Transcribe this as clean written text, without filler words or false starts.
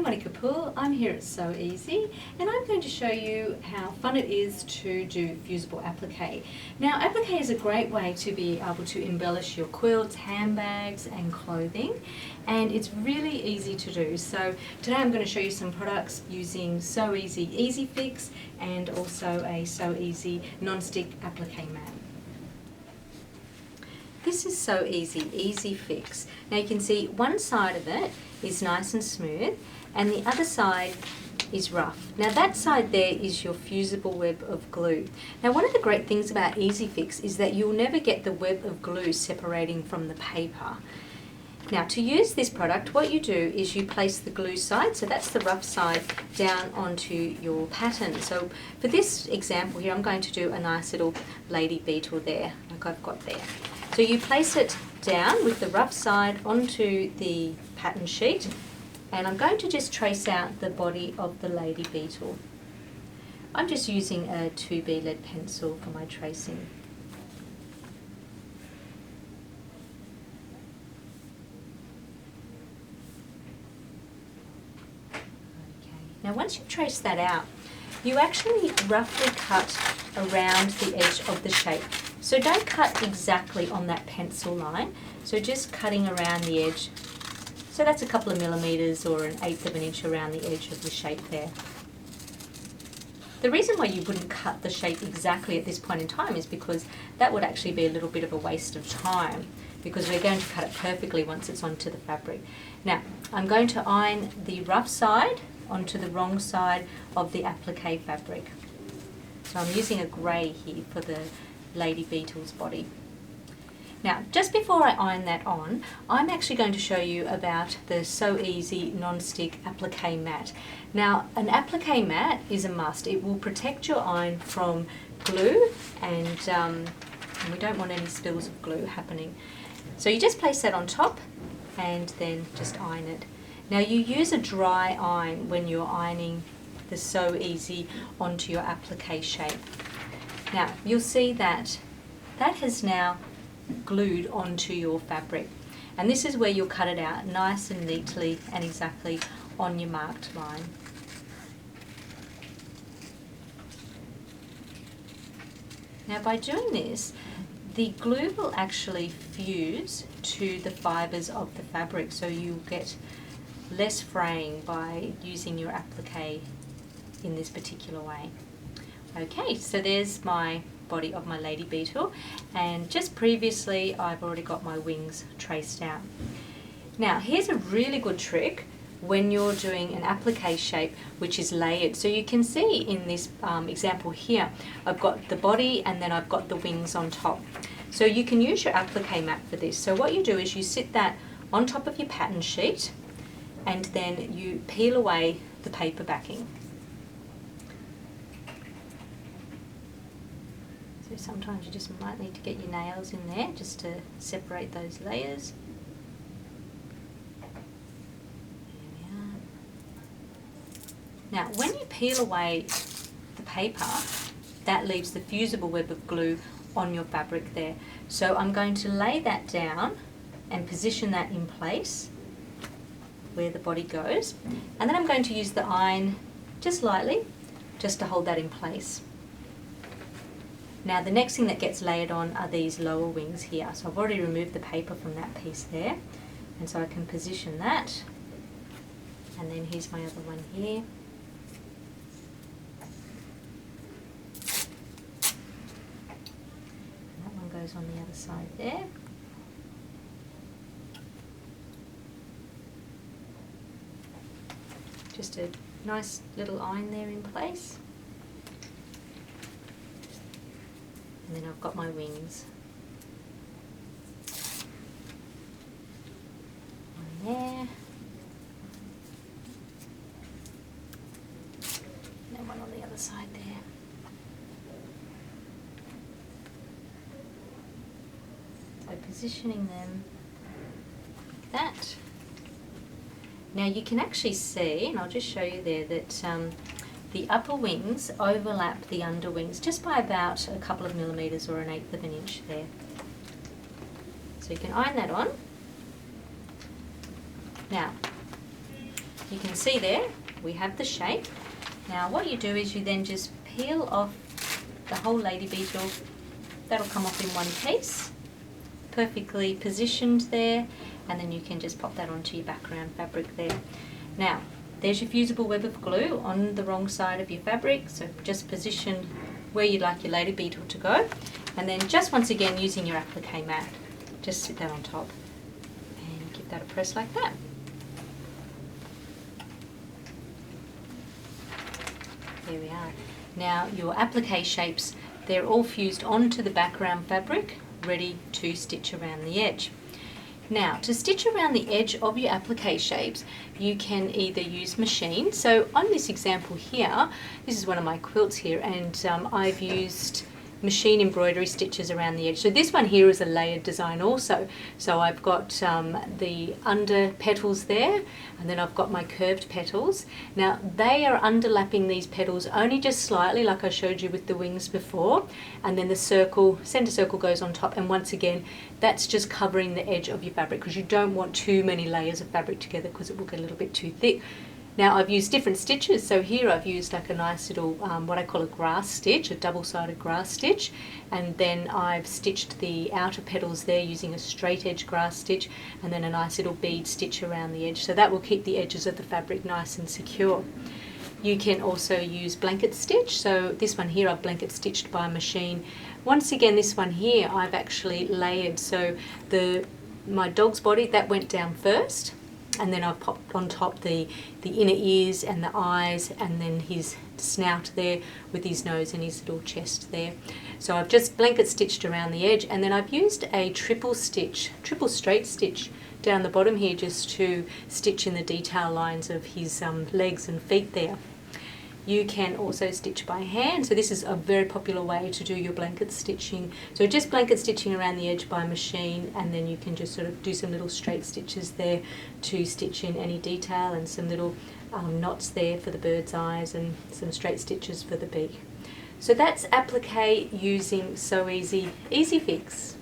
Monica Poole. I'm here at SewEasy and I'm going to show you how fun it is to do fusible applique. Now applique is a great way to be able to embellish your quilts, handbags and clothing, and it's really easy to do. So today I'm going to show you some products using SewEasy Easy Fix and also a SewEasy Non-stick Applique Mat. This is SewEasy Easy Fix. Now you can see one side of it is nice and smooth and the other side is rough. Now that side there is your fusible web of glue. Now one of the great things about Easy Fix is that you'll never get the web of glue separating from the paper. Now to use this product, what you do is you place the glue side, so that's the rough side, down onto your pattern. So for this example here, I'm going to do a nice little lady beetle there, like I've got there. So you place it down with the rough side onto the pattern sheet, and I'm going to just trace out the body of the lady beetle. I'm just using a 2B lead pencil for my tracing. Now once you've traced that out, you actually roughly cut around the edge of the shape. So don't cut exactly on that pencil line, so just cutting around the edge. So that's a couple of millimeters or 1/8 of an inch around the edge of the shape there. The reason why you wouldn't cut the shape exactly at this point in time is because that would actually be a little bit of a waste of time, because we're going to cut it perfectly once it's onto the fabric. Now I'm going to iron the rough side onto the wrong side of the applique fabric. So I'm using a grey here for the lady beetle's body. Now just before I iron that on, I'm actually going to show you about the SewEasy Non-stick Applique Mat. Now an applique mat is a must. It will protect your iron from glue and we don't want any spills of glue happening. So you just place that on top and then just iron it. Now you use a dry iron when you're ironing the SewEasy onto your applique shape. Now you'll see that that has now glued onto your fabric, and this is where you'll cut it out nice and neatly and exactly on your marked line. Now by doing this, the glue will actually fuse to the fibres of the fabric, so you'll get less fraying by using your applique in this particular way. Okay, so there's my body of my lady beetle, and just previously I've already got my wings traced out. Now here's a really good trick when you're doing an applique shape which is layered. So you can see in this example here, I've got the body and then I've got the wings on top. So you can use your applique mat for this. So what you do is you sit that on top of your pattern sheet and then you peel away the paper backing. So sometimes you just might need to get your nails in there just to separate those layers. There we are. Now when you peel away the paper, that leaves the fusible web of glue on your fabric there. So I'm going to lay that down and position that in place where the body goes, and then I'm going to use the iron just lightly just to hold that in place. Now the next thing that gets layered on are these lower wings here. So I've already removed the paper from that piece there, and so I can position that, and then here's my other one here. And that one goes on the other side there. Just a nice little iron there in place. And then I've got my wings. One there. And then one on the other side there. So positioning them like that. Now you can actually see, and I'll just show you there, that the upper wings overlap the under wings just by about a couple of millimeters or 1/8 of an inch there. So you can iron that on. Now, you can see there, we have the shape. Now what you do is you then just peel off the whole lady beetle. That'll come off in one piece, perfectly positioned there, and then you can just pop that onto your background fabric there. Now, there's your fusible web of glue on the wrong side of your fabric, so just position where you'd like your lady beetle to go, and then just once again using your applique mat, just sit that on top and give that a press like that. There we are. Now your applique shapes, they're all fused onto the background fabric, ready to stitch around the edge. Now, to stitch around the edge of your applique shapes, you can either use machine. So on this example here, this is one of my quilts here, and I've used machine embroidery stitches around the edge. So this one here is a layered design also. So I've got the under petals there, and then I've got my curved petals. Now they are underlapping these petals only just slightly, like I showed you with the wings before, and then the circle, center circle goes on top, and once again that's just covering the edge of your fabric, because you don't want too many layers of fabric together because it will get a little bit too thick. Now I've used different stitches, so here I've used like a nice little, what I call a grass stitch, a double-sided grass stitch, and then I've stitched the outer petals there using a straight edge grass stitch, and then a nice little bead stitch around the edge, so that will keep the edges of the fabric nice and secure. You can also use blanket stitch, so this one here I've blanket stitched by machine. Once again, this one here I've actually layered, so my dog's body, that went down first, and then I've popped on top the inner ears and the eyes, and then his snout there with his nose and his little chest there. So I've just blanket stitched around the edge, and then I've used a triple straight stitch down the bottom here just to stitch in the detail lines of his legs and feet there. You can also stitch by hand, so this is a very popular way to do your blanket stitching. So just blanket stitching around the edge by machine, and then you can just sort of do some little straight stitches there to stitch in any detail, and some little knots there for the bird's eyes, and some straight stitches for the beak. So that's applique using SewEasy Easy Fix.